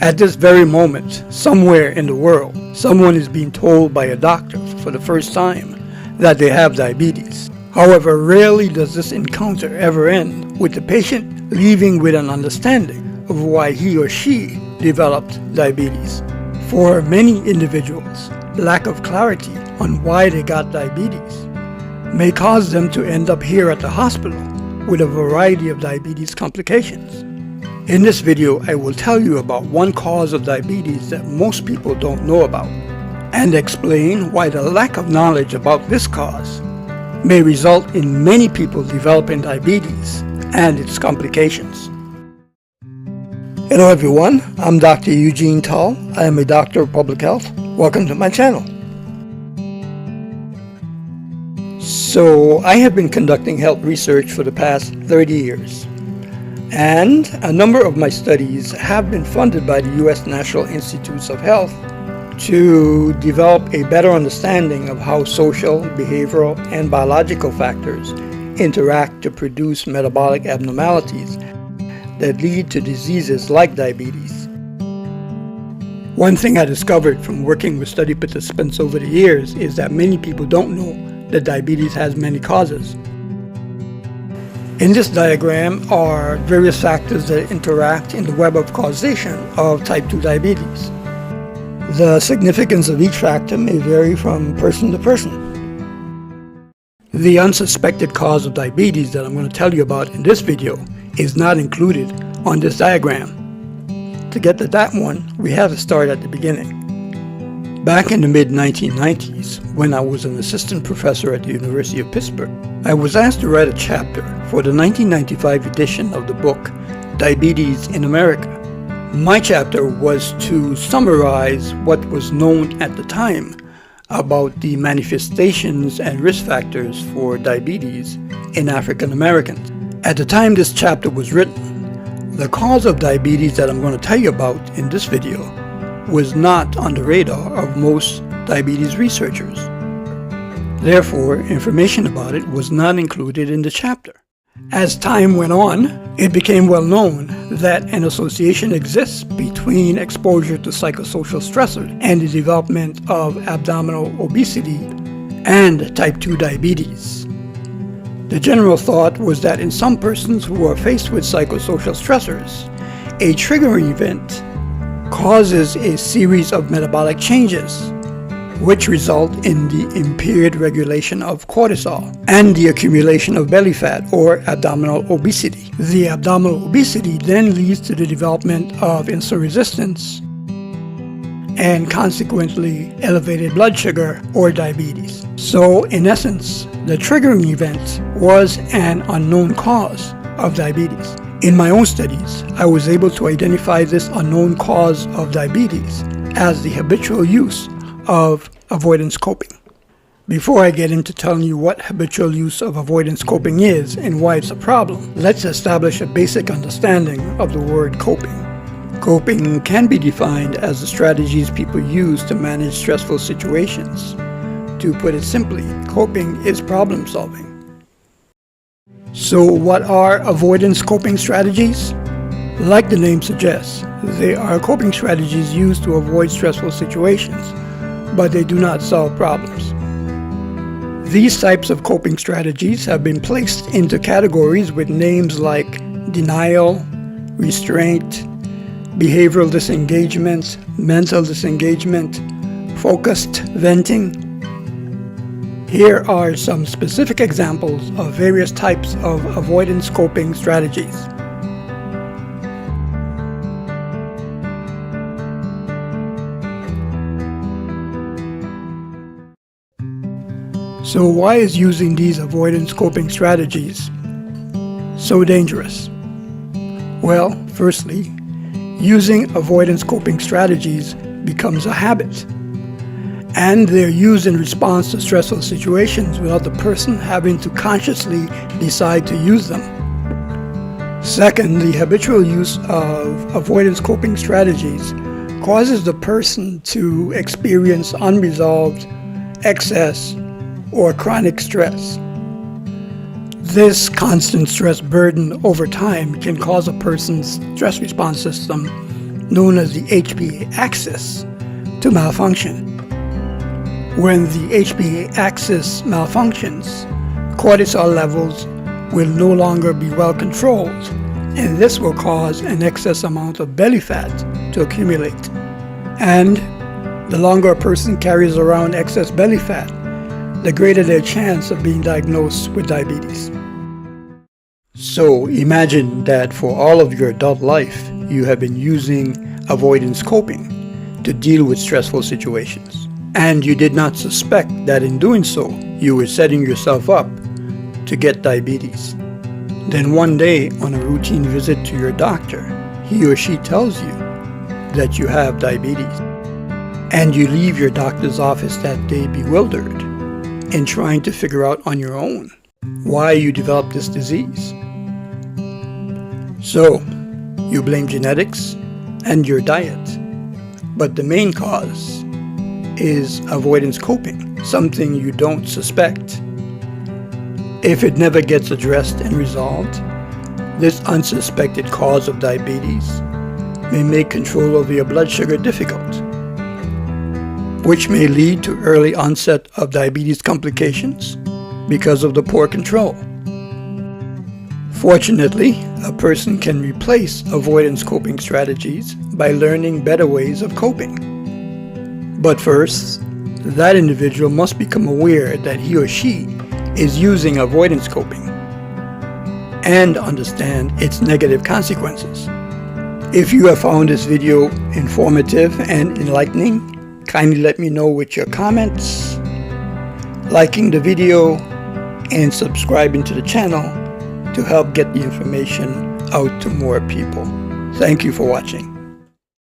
At this very moment, somewhere in the world, someone is being told by a doctor for the first time that they have diabetes. However, rarely does this encounter ever end with the patient leaving with an understanding of why he or she developed diabetes. For many individuals, lack of clarity on why they got diabetes may cause them to end up here at the hospital with a variety of diabetes complications. In this video, I will tell you about one cause of diabetes that most people don't know about, and explain why the lack of knowledge about this cause may result in many people developing diabetes and its complications. Hello everyone, I'm Dr. Eugene Tull. I am a doctor of public health. Welcome to my channel. So, I have been conducting health research for the past 30 years. And a number of my studies have been funded by the U.S. National Institutes of Health to develop a better understanding of how social, behavioral, and biological factors interact to produce metabolic abnormalities that lead to diseases like diabetes. One thing I discovered from working with study participants over the years is that many people don't know that diabetes has many causes. In this diagram are various factors that interact in the web of causation of type 2 diabetes. The significance of each factor may vary from person to person. The unsuspected cause of diabetes that I'm going to tell you about in this video is not included on this diagram. To get to that one, we have to start at the beginning. Back in the mid-1990s, when I was an assistant professor at the University of Pittsburgh, I was asked to write a chapter for the 1995 edition of the book, Diabetes in America. My chapter was to summarize what was known at the time about the manifestations and risk factors for diabetes in African Americans. At the time this chapter was written, the cause of diabetes that I'm going to tell you about in this video was not on the radar of most diabetes researchers. Therefore, information about it was not included in the chapter. As time went on, it became well known that an association exists between exposure to psychosocial stressors and the development of abdominal obesity and type 2 diabetes. The general thought was that in some persons who are faced with psychosocial stressors, a triggering event causes a series of metabolic changes, which result in the impaired regulation of cortisol and the accumulation of belly fat or abdominal obesity. The abdominal obesity then leads to the development of insulin resistance and consequently elevated blood sugar or diabetes. So, in essence, the triggering event was an unknown cause of diabetes. In my own studies, I was able to identify this unknown cause of diabetes as the habitual use of avoidance coping. Before I get into telling you what habitual use of avoidance coping is and why it's a problem, let's establish a basic understanding of the word coping. Coping can be defined as the strategies people use to manage stressful situations. To put it simply, coping is problem solving. So what are avoidance coping strategies? Like the name suggests, they are coping strategies used to avoid stressful situations, but they do not solve problems. These types of coping strategies have been placed into categories with names like denial, restraint, behavioral disengagement, mental disengagement, focused venting. Here are some specific examples of various types of avoidance coping strategies. So why is using these avoidance coping strategies so dangerous? Well, firstly, using avoidance coping strategies becomes a habit, and they're used in response to stressful situations without the person having to consciously decide to use them. Second, the habitual use of avoidance coping strategies causes the person to experience unresolved, excess, or chronic stress. This constant stress burden over time can cause a person's stress response system known as the HPA axis, to malfunction. When the HPA axis malfunctions, cortisol levels will no longer be well controlled, and this will cause an excess amount of belly fat to accumulate. And the longer a person carries around excess belly fat, the greater their chance of being diagnosed with diabetes. So imagine that for all of your adult life, you have been using avoidance coping to deal with stressful situations. And you did not suspect that in doing so, you were setting yourself up to get diabetes. Then one day, on a routine visit to your doctor, he or she tells you that you have diabetes. And you leave your doctor's office that day bewildered and trying to figure out on your own why you developed this disease. So, you blame genetics and your diet, but the main cause is avoidance coping, something you don't suspect. If it never gets addressed and resolved, this unsuspected cause of diabetes may make control of your blood sugar difficult, which may lead to early onset of diabetes complications because of the poor control. Fortunately, a person can replace avoidance coping strategies by learning better ways of coping. But first, that individual must become aware that he or she is using avoidance coping and understand its negative consequences. If you have found this video informative and enlightening, kindly let me know with your comments, liking the video, and subscribing to the channel to help get the information out to more people. Thank you for watching.